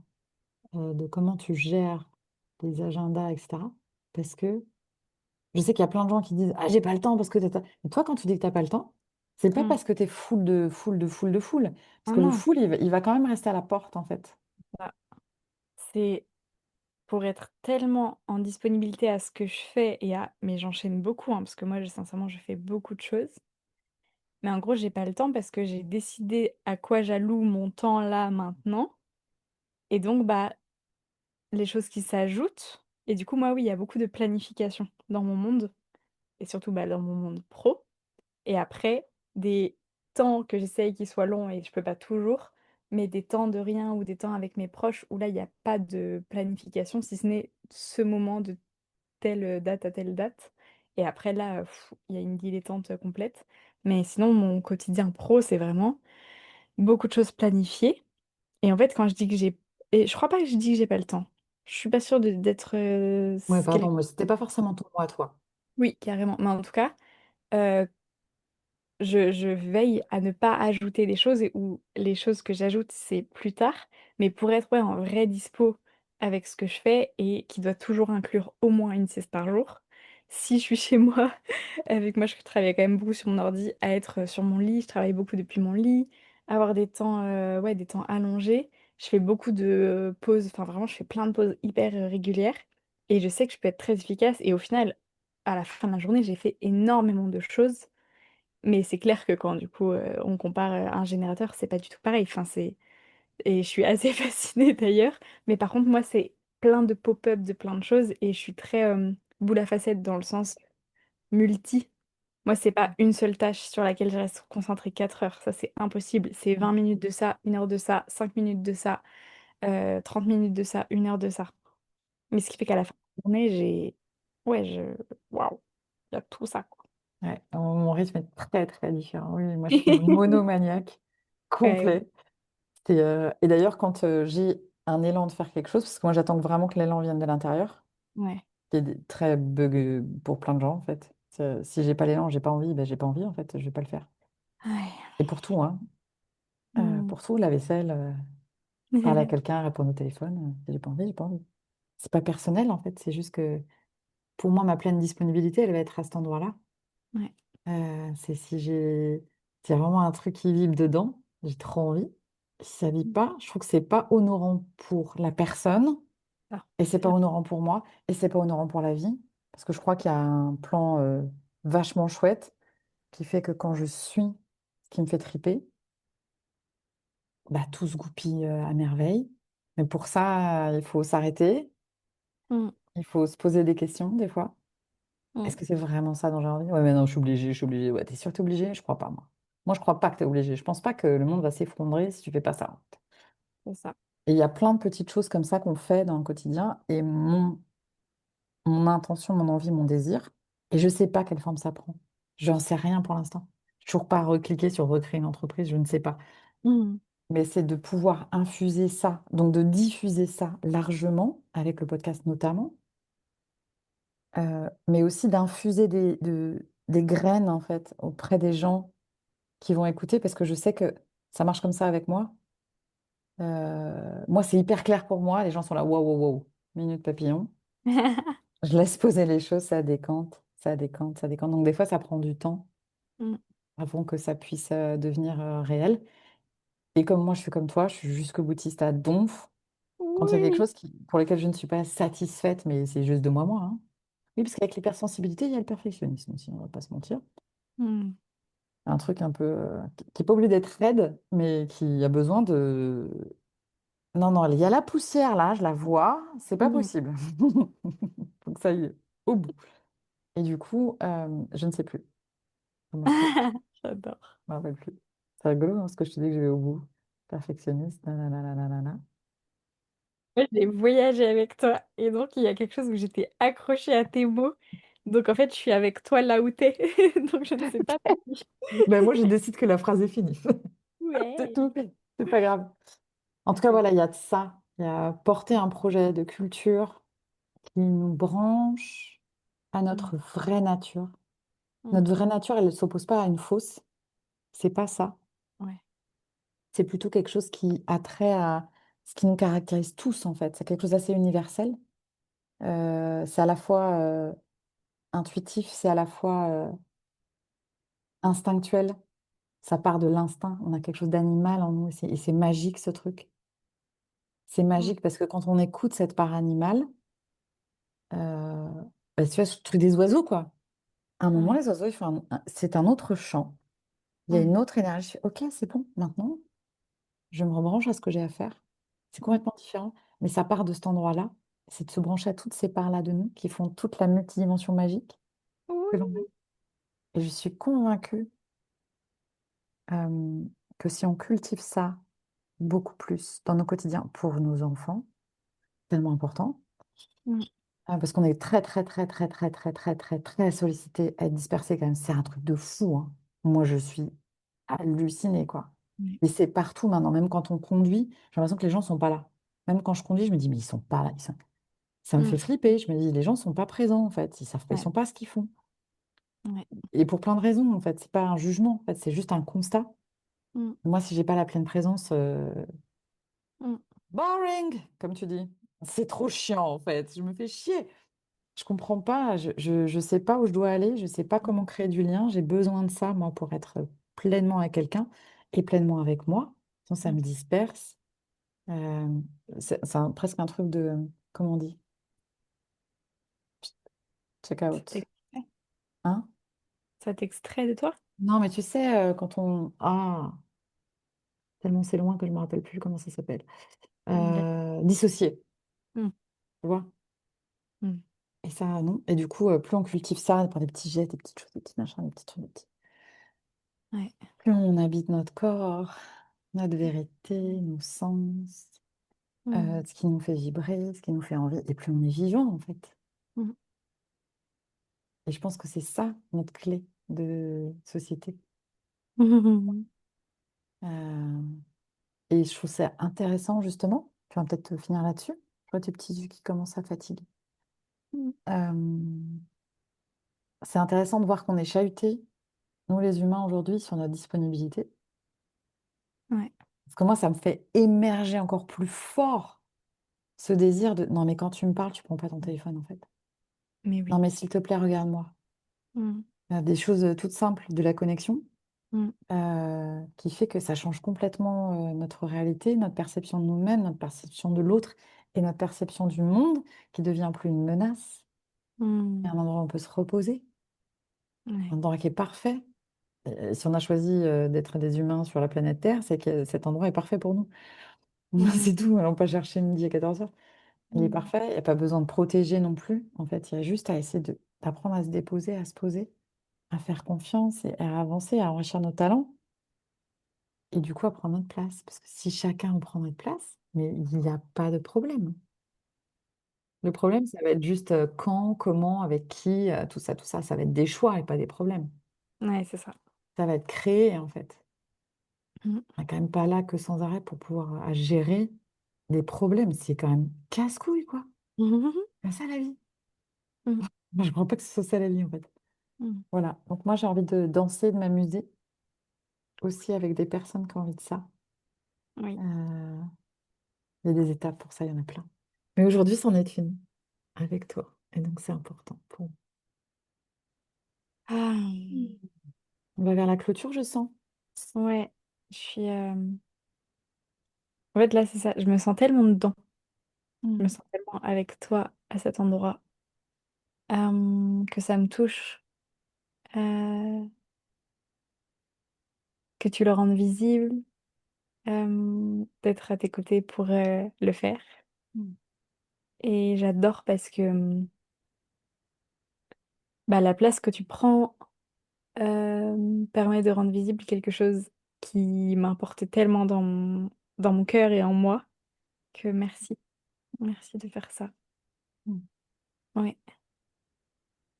de comment tu gères les agendas, etc. Parce que je sais qu'il y a plein de gens qui disent, ah, j'ai pas le temps parce que t'as... Mais toi, quand tu dis que t'as pas le temps, c'est pas Mmh. parce que t'es full de full de full de full. Parce Ah que le non, full, il va quand même rester à la porte, en fait. bah, c'est pour être tellement en disponibilité à ce que je fais mais j'enchaîne beaucoup, hein, parce que moi, sincèrement, je fais beaucoup de choses. Mais en gros, j'ai pas le temps parce que j'ai décidé à quoi j'alloue mon temps là, maintenant et donc bah, les choses qui s'ajoutent et du coup, moi, oui, il y a beaucoup de planification dans mon monde et surtout, bah, dans mon monde pro. Et après, des temps que j'essaye qu'ils soient longs et je peux pas toujours, mais des temps de rien ou des temps avec mes proches où là, il y a pas de planification, si ce n'est ce moment de telle, date à telle date et après là, il y a une dilettante, complète. Mais sinon, mon quotidien pro, c'est vraiment beaucoup de choses planifiées et en fait, quand je dis que j'ai et je crois pas que je dis que j'ai pas le temps. Je suis pas sûre d'être, Ouais, s quel pardon, mais c'était pas forcément ton mot à toi. oui, carrément, mais en tout cas, heu je veille à ne pas ajouter des choses et ou les choses que j'ajoute, c'est plus tard, mais pour être, ouais, en vraie dispo avec ce que je fais et qui doit toujours inclure au moins une sieste par jour, si je suis chez moi, avec moi, je travaille quand même beaucoup sur mon ordi, à être sur mon lit. Je travaille beaucoup depuis mon lit, avoir des temps, ouais, des temps allongés. Je fais beaucoup de pauses, enfin vraiment, je fais plein de pauses hyper régulières et je sais que je peux être très efficace et au final, à la fin de la journée, j'ai fait énormément de choses. Mais c'est clair que quand du coup, on compare, un générateur, c'est pas du tout pareil. Enfin, c'est et je suis assez fascinée d'ailleurs. Mais par contre, moi, c'est plein de pop-up de plein de choses et je suis très, boule à facettes dans le sens multi. Moi, c'est pas une seule tâche sur laquelle je reste concentrée 4 heures. Ça, c'est impossible. C'est 20 minutes de ça, 1 heure de ça, 5 minutes de ça, 30 minutes de ça, 1 heure de ça. Mais ce qui fait qu'à la fin de la journée, j'ai ouais, je waouh, il y a tout ça, quoi. Ouais, mon rythme est très très différent. Oui, moi je suis monomaniaque Ouais, complet. Et d'ailleurs, quand j'ai un élan de faire quelque chose, parce que moi j'attends vraiment que l'élan vienne de l'intérieur, ouais. qui est très bug pour plein de gens en fait. Si j'ai pas l'élan, j'ai pas envie, ben, j'ai pas envie en fait, je vais pas le faire. Ouais. Et pour tout, hein. Mmh. Pour tout, la vaisselle, parler à quelqu'un, répondre au téléphone, si j'ai pas envie, j'ai pas envie. C'est pas personnel en fait, c'est juste que pour moi, ma pleine disponibilité, elle va être à cet endroit-là. Ouais. C'est si j'ai s'il y a vraiment un truc qui vibre dedans, j'ai trop envie. Si ça vibre pas, je trouve que c'est pas honorant pour la personne Ah, et c'est c'est pas clair. honorant pour moi et c'est pas honorant pour la vie parce que je crois qu'il y a un plan vachement chouette qui fait que quand je suis ce qui me fait triper, bah, tout se goupille à merveille. Mais pour ça, il faut s'arrêter, Mmh, il faut se poser des questions des fois. mmh, Est-ce que c'est vraiment ça dont j'ai envie? Ouais, mais non, je suis obligée, je suis obligée. Ouais, t'es sûre que t'es obligée? Je crois pas, moi. Moi, je crois pas que t'es obligée. Je pense pas que le monde va s'effondrer si tu fais pas ça. c'est ça. Et il y a plein de petites choses comme ça qu'on fait dans le quotidien. Et mon intention, mon envie, mon désir, et je sais pas quelle forme ça prend. J'en sais rien pour l'instant. Je toujours pas recliquer sur recréer une entreprise, je ne sais pas. Mmh, Mais c'est de pouvoir infuser ça, donc de diffuser ça largement, avec le podcast notamment, mais aussi d'infuser des graines, en fait, auprès des gens qui vont écouter, parce que je sais que ça marche comme ça avec moi. Moi, c'est hyper clair pour moi. Les gens sont là, waouh, waouh, waouh, minute papillon. Je laisse poser les choses, ça décante, ça décante, ça décante. Donc, des fois, ça prend du temps mmh. avant que ça puisse devenir réel. Et comme moi, je suis comme toi, je suis jusqu'au boutiste à donf. Quand il y a quelque Oui. chose pour lequel je ne suis pas satisfaite, mais c'est juste de moi, hein. Oui, parce qu'avec l'hypersensibilité, il y a le perfectionnisme aussi, on va pas se mentir. Mmh, Un truc un peu qui n'est pas obligé d'être raide, mais qui a besoin de. Non, non, il y a la poussière là, je la vois, c'est pas mmh. possible. Donc ça y est, au bout. Et du coup, je ne sais plus. Je me rappelle, J'adore. je me rappelle plus. C'est rigolo, hein, ce que je te dis que je vais au bout. Perfectionniste, nanana, nanana. Ouais, j'ai voyagé avec toi et donc il y a quelque chose où j'étais accrochée à tes mots. Donc en fait, je suis avec toi là où tu donc je ne sais pas si Ben, moi, je décide que la phrase est finie. C'est ouais. tout. C'est pas grave. En tout cas, voilà, il y a de ça. Il y a porter un projet de culture qui nous branche à Mmh, notre vraie nature. mmh. Notre vraie nature, elle ne s'oppose pas à une fausse. C'est pas ça. Ouais. C'est plutôt quelque chose qui a trait à ce qui nous caractérise tous, en fait. C'est quelque chose d'assez universel. C'est à la fois intuitif, c'est à la fois instinctuel. Ça part de l'instinct. On a quelque chose d'animal en nous et c'est magique, ce truc. C'est Mmh, magique parce que quand on écoute cette part animale, euh, bah, tu vois, ce truc des oiseaux, quoi. À un moment, ouais. les oiseaux, ils font c'est un autre chant. Il y a Mmh, une autre énergie. Je fais, ok, c'est bon, maintenant, je me rebranche à ce que j'ai à faire. C'est mmh. complètement différent, mais ça part de cet endroit-là. C'est de se brancher à toutes ces parts-là de nous qui font toute la multidimension magique que l'on Oui. est. Et je suis convaincue euh, que si on cultive ça beaucoup plus dans nos quotidiens pour nos enfants, tellement important, Mmh, parce qu'on est très, très, très, très, très, très, très, très, très sollicité à être dispersé quand même. C'est un truc de fou, hein. Moi, je suis hallucinée, quoi. ouais. Et c'est partout maintenant, même quand on conduit, j'ai l'impression que les gens sont pas là. Même quand je conduis, je me dis, mais ils sont pas là. Ça me Mmh, fait flipper. Je me dis, les gens sont pas présents, en fait. Ils savent pas, ils ouais, sont pas ce qu'ils font. ouais. Et pour plein de raisons, en fait. C'est pas un jugement, en fait. C'est juste un constat. Mmh, Moi, si j'ai pas la pleine présence, mmh. boring, comme tu dis. C'est trop chiant, en fait. Je me fais chier. Je comprends pas, je sais pas où je dois aller, je sais pas Mm. comment créer du lien. J'ai besoin de ça, moi, pour être pleinement avec quelqu'un et pleinement avec moi. Sinon, ça Mm. me disperse. Euh, presque un truc de, comment on dit? Check Ça out. t'extrait? Hein? Ça t'extrait de toi? Non, mais tu sais, quand on... Ah, tellement c'est loin que je me rappelle plus comment ça s'appelle. Dissocier, Mm. tu vois? Mm. Et ça, non. Et du coup, plus on cultive ça, par des petits gestes, des petites choses, des petits machins, des petits trucs, Ouais. plus on habite notre corps, notre vérité, nos sens, Mm. ce qui nous fait vibrer, ce qui nous fait envie, et plus on est vivant, en fait. Mm. Et je pense que c'est ça, notre clé de société. Mm. Euh, et je trouve ça intéressant, justement. Tu vas peut-être finir là-dessus. Je vois tes petits yeux qui commencent à fatiguer. Mm. Euh, c'est intéressant de voir qu'on est chahutés, nous les humains, aujourd'hui, sur notre disponibilité. Ouais. Parce que moi, ça me fait émerger encore plus fort ce désir de... Non, mais quand tu me parles, tu prends pas ton téléphone, en fait. Mais Non, oui. mais s'il te plaît, regarde-moi. Mm. Des choses toutes simples de la connexion Mm. qui fait que ça change complètement notre réalité, notre perception de nous-mêmes, notre perception de l'autre et notre perception du monde qui devient plus une menace. Et Mm. un endroit où on peut se reposer, un Ouais. endroit qui est parfait. Si on a choisi d'être des humains sur la planète Terre, c'est que cet endroit est parfait pour nous. Mm. C'est tout, allons pas chercher midi à 14 heures. Il est Mm. parfait, il n'y a pas besoin de protéger non plus. En fait, il y a juste à essayer d'apprendre à se déposer, à se poser, à faire confiance et à avancer, à enrichir nos talents. Et du coup, à prendre notre place. Parce que si chacun prend notre place, mais il n'y a pas de problème. Le problème, ça va être juste quand, comment, avec qui, tout ça, tout ça. Ça va être des choix et pas des problèmes. Ouais, c'est ça. Ça va être créé, en fait. Mm. On n'est quand même pas là que sans arrêt pour pouvoir gérer des problèmes. C'est quand même casse-couille, quoi. C'est ça, la vie. Mm. Moi, je ne crois pas que ce soit ça, la vie, en fait. Mm. Voilà. Donc, moi, j'ai envie de danser, de m'amuser aussi avec des personnes qui ont envie de ça. Oui. Euh, il y a des étapes pour ça, il y en a plein. Mais aujourd'hui, c'en est une. Avec toi. Et donc, c'est important pour moi. Ah. Mm. On va vers la clôture, je sens. Ouais. Je suis. En fait, là, c'est ça. Je me sens tellement dedans. Je me Mm. sens tellement avec toi à cet endroit que ça me touche. euh, que tu le rendes visible. D'être à tes côtés pour le faire. Mm. Et j'adore parce que bah, la place que tu prends permet de rendre visible quelque chose qui m'importait tellement dans mon cœur et en moi que merci. Merci de faire ça. Mm. Ouais.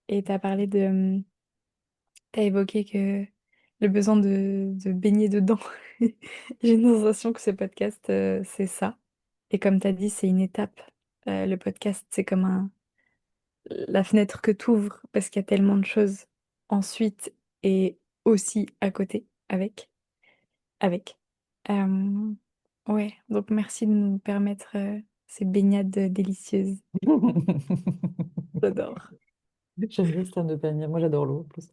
Et t'as parlé de... T'as évoqué que le besoin de baigner dedans. J'ai une sensation que ce podcast, c'est ça. Et comme t'as dit, c'est une étape. Le podcast, c'est comme la fenêtre que t'ouvres parce qu'il y a tellement de choses ensuite et aussi à côté, avec. Euh, ouais, donc merci de nous permettre ces baignades délicieuses. J'adore. J'aime bien ce terme de panier. Moi, j'adore l'eau en plus.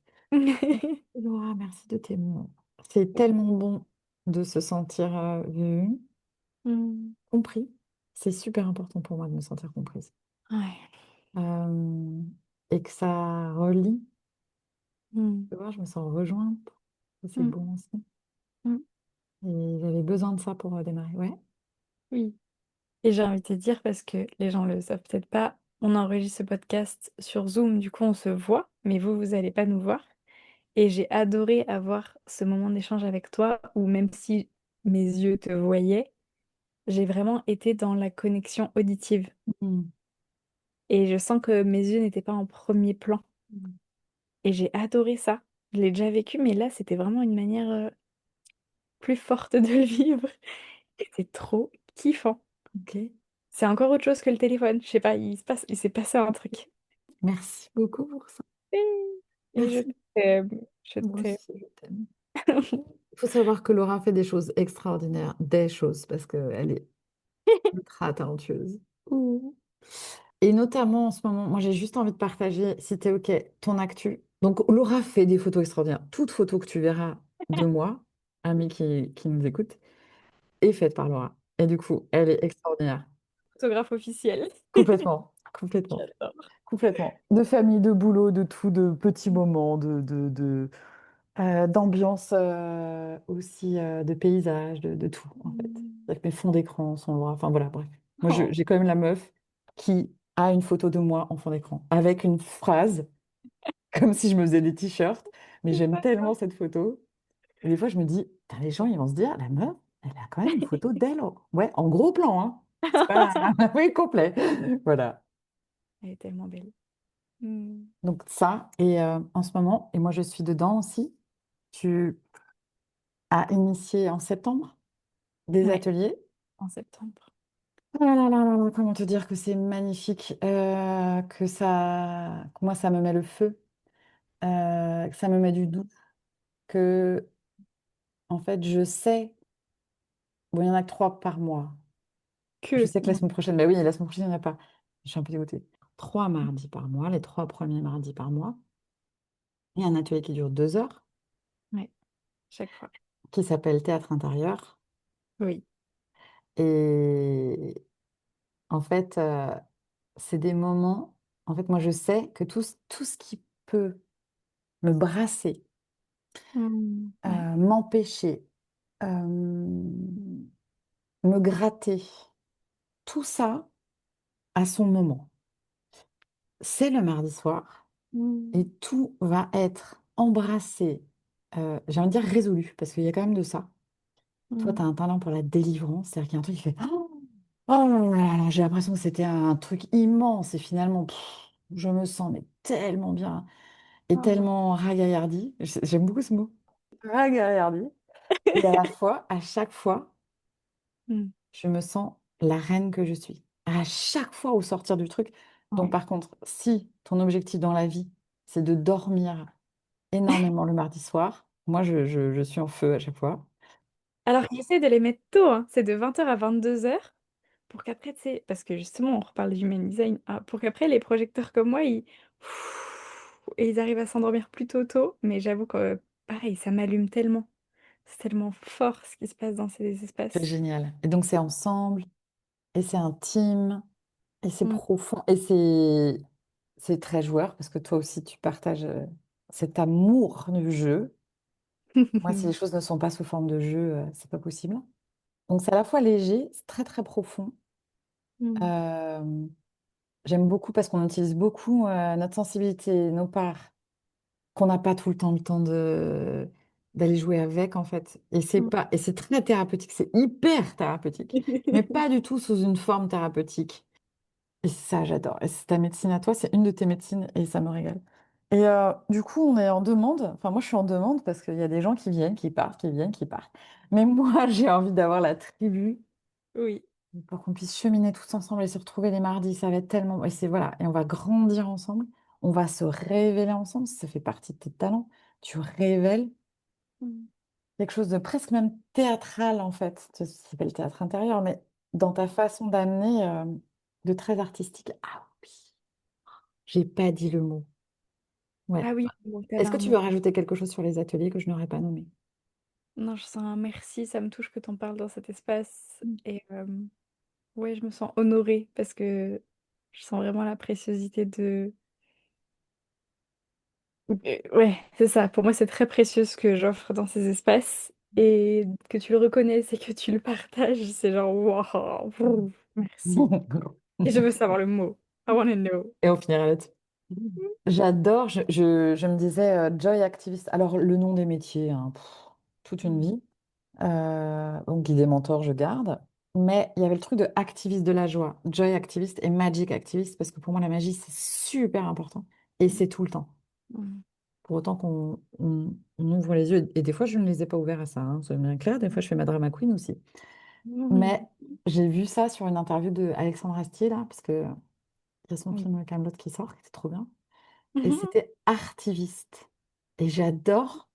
Laura, merci de tes mots. C'est tellement bon de se sentir vu, Mm. compris. C'est super important pour moi de me sentir comprise. Ouais. Euh, et que ça relie. Mm. Tu vois, je me sens rejointe. Ça, c'est Mm. bon aussi. Mm. Et j'avais besoin de ça pour démarrer. Ouais. Oui. Et j'ai envie de te dire, parce que les gens le savent peut-être pas, on enregistre ce podcast sur Zoom, du coup on se voit, mais vous allez pas nous voir. Et j'ai adoré avoir ce moment d'échange avec toi, où même si mes yeux te voyaient, j'ai vraiment été dans la connexion auditive. Mm. Et je sens que mes yeux n'étaient pas en premier plan. Mm. Et j'ai adoré ça. Je l'ai déjà vécu, mais là, c'était vraiment une manière plus forte de le vivre. Et c'est trop kiffant. Ok. C'est encore autre chose que le téléphone. Je sais pas, il s'est passé un truc. Merci beaucoup pour ça. Et je Merci. t'aime. Je Moi t'aime. aussi, je t'aime. Il faut savoir que Laura fait des choses extraordinaires, des choses, parce qu'elle est ultra talentueuse. Ouh. Et notamment en ce moment, moi j'ai juste envie de partager, si t'es OK, ton actu. Donc Laura fait des photos extraordinaires. Toute photo que tu verras de moi, ami qui nous écoute, est faite par Laura. Et du coup, elle est extraordinaire. Photographe officiel. Complètement, complètement, J'adore. complètement. De famille, de boulot, de tout, de petits moments, d'ambiance aussi, de paysage, de tout en fait. Avec mes fonds d'écran sont Laura. Enfin voilà, bref. Moi, Oh. j'ai quand même la meuf qui a une photo de moi en fond d'écran avec une phrase, comme si je me faisais des t-shirts. Mais C'est j'aime pas tellement cette photo. Et des fois, je me dis, putain, les gens, ils vont se dire, la meuf, elle a quand même une photo d'elle. Ouais, en gros plan, hein. C'est pas oui, complet. Voilà. Elle est tellement belle. Hmm. Donc ça, et en ce moment, et moi je suis dedans aussi, tu as initié en septembre des Ouais, ateliers. en septembre. Oh là là là là là, comment te dire que c'est magnifique, que moi ça me met le feu, que ça me met du doux, que en fait je sais, bon il y en a que 3 par mois. Je Que. sais que la semaine prochaine, bah oui, la semaine prochaine il n'y en a pas. Je suis un peu dégoûtée. 3 mardis par mois, les 3 premiers mardis par mois. Il y a un atelier qui dure 2 heures, Ouais, chaque fois. qui s'appelle Théâtre intérieur. Oui. Et en fait, c'est des moments, en fait, moi je sais que tout ce qui peut me brasser, Hmm. Ouais. m'empêcher, me gratter, tout ça a son moment. C'est le mardi soir et Hmm. tout va être embrassé, j'ai envie de dire résolu, parce qu'il y a quand même de ça. Toi, tu as Hmm. un talent pour la délivrance, c'est-à-dire qu'il y a un truc qui fait oh là là là, j'ai l'impression que c'était un truc immense et finalement, je me sens mais tellement bien et Oh. tellement ragaillardi. J'aime beaucoup ce mot, ragaillardi. Et à la fois, à chaque fois, Hmm. je me sens la reine que je suis. À chaque fois au sortir du truc. Donc, Ouais. par contre, si ton objectif dans la vie, c'est de dormir énormément le mardi soir, moi, je suis en feu à chaque fois. Alors, j'essaie de les mettre tôt, hein. C'est de 20h à 22h. Pour qu'après, tu sais, parce que justement, on reparle du human design, pour qu'après, les projecteurs comme moi, et ils arrivent à s'endormir plutôt tôt. Mais j'avoue que, pareil, ça m'allume tellement. C'est tellement fort ce qui se passe dans ces C'est espaces. génial. Et donc, c'est ensemble, et c'est intime, et c'est Mm. profond, et c'est très joueur, parce que toi aussi, tu partages cet amour du jeu. Moi, si les choses ne sont pas sous forme de jeu, c'est pas possible. Donc, c'est à la fois léger, c'est très, très profond. Mm. Euh, J'aime beaucoup parce qu'on utilise beaucoup notre sensibilité, nos parts, qu'on n'a pas tout le temps d'aller jouer avec, en fait. Mm. Et c'est très thérapeutique, c'est hyper thérapeutique, mais pas du tout sous une forme thérapeutique. Et ça, j'adore. Et c'est ta médecine à toi, c'est une de tes médecines et ça me régale. Et du coup, on est en demande. Enfin, moi, je suis en demande parce qu'il y a des gens qui viennent, qui partent, qui viennent, qui partent. Mais moi, j'ai envie d'avoir la tribu Oui. pour qu'on puisse cheminer tous ensemble et se retrouver les mardis. Ça va être tellement. Et c'est voilà. Et on va grandir ensemble. On va se révéler ensemble. Ça fait partie de tes talents. Tu révèles Mm. quelque chose de presque même théâtral, en fait. Ça s'appelle théâtre intérieur, mais dans ta façon d'amener de très artistique. Ah oui. J'ai pas dit le mot. Ouais. Ah oui, bon, tel Est-ce que un tu mot. veux rajouter quelque chose sur les ateliers que je n'aurais pas nommé? Non, je sens un merci, ça me touche que tu en parles dans cet espace. Mm. Et ouais, je me sens honorée parce que je sens vraiment la préciosité de... Ouais, c'est ça. Pour moi, c'est très précieux ce que j'offre dans ces espaces. Et que tu le reconnaisses et que tu le partages, c'est genre, wow, merci. Et je veux savoir le mot. I wanna know. Et on finira là-dessus. J'adore, je me disais Joy Activist. Alors, le nom des métiers, hein, toute une Mm. vie. Donc, guide et mentor, je garde. Mais il y avait le truc de activiste de la joie, Joy Activist et Magic Activist, parce que pour moi, la magie, c'est super important. Et c'est tout le temps. Mm. Pour autant on ouvre les yeux. Et des fois, je ne les ai pas ouverts à ça, hein, c'est bien clair. Des fois, je fais ma drama queen aussi. Mm. Mais j'ai vu ça sur une interview de Alexandre Astier, là, parce que il y a son Oui. film Kaamelott qui sort, qui était trop bien. Et Mhm. c'était artiviste. Et j'adore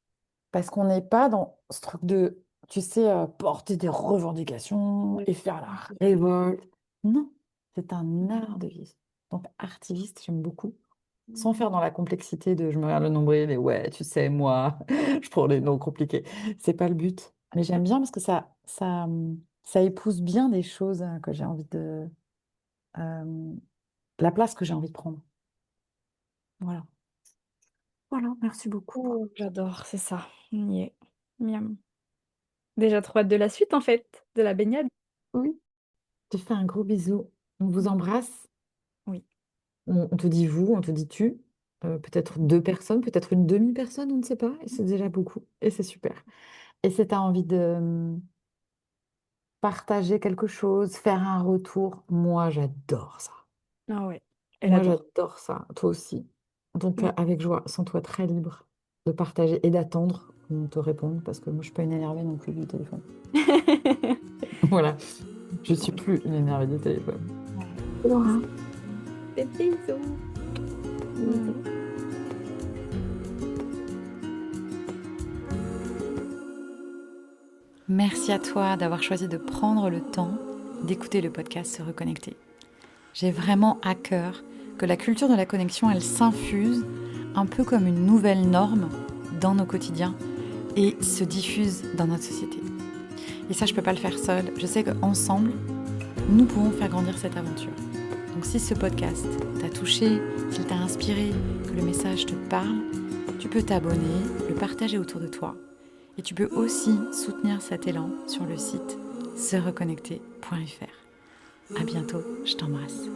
parce qu'on n'est pas dans ce truc de, tu sais, porter des revendications et faire la révolte. Non, c'est un art de vivre. Donc, artiviste, j'aime beaucoup. Sans faire dans la complexité de je me regarde le nombril et ouais, tu sais, moi, je prends les noms compliqués. C'est pas le but. Mais j'aime bien parce que ça épouse bien des choses que j'ai envie de. euh, la place que j'ai envie de prendre. Voilà. Voilà, merci beaucoup. Oh, j'adore, c'est ça. On y est. Miam. Déjà trop hâte de la suite en fait, de la baignade. Oui. Je te fais un gros bisou. On vous embrasse. Oui. On te dit vous, on te dit tu. Peut-être 2 personnes, peut-être une demi-personne, on ne sait pas. Et c'est déjà beaucoup. Et c'est super. Et si tu as envie de partager quelque chose, faire un retour, moi j'adore ça. Ah ouais, elle Moi adore. j'adore ça. Toi aussi. Donc Mmh. avec joie, sens-toi très libre de partager et d'attendre qu'on te réponde. Parce que moi je suis pas une énervée non plus du téléphone. Voilà. Je suis plus une énervée du téléphone. Laura. Des bisous. Bisous. Merci à toi d'avoir choisi de prendre le temps d'écouter le podcast Se Reconnecter. J'ai vraiment à cœur que la culture de la connexion, elle s'infuse un peu comme une nouvelle norme dans nos quotidiens et se diffuse dans notre société. Et ça, je ne peux pas le faire seule. Je sais qu'ensemble, nous pouvons faire grandir cette aventure. Donc si ce podcast t'a touché, s'il t'a inspiré, que le message te parle, tu peux t'abonner, le partager autour de toi. Et tu peux aussi soutenir cet élan sur le site sereconnecter.fr. À bientôt, je t'embrasse.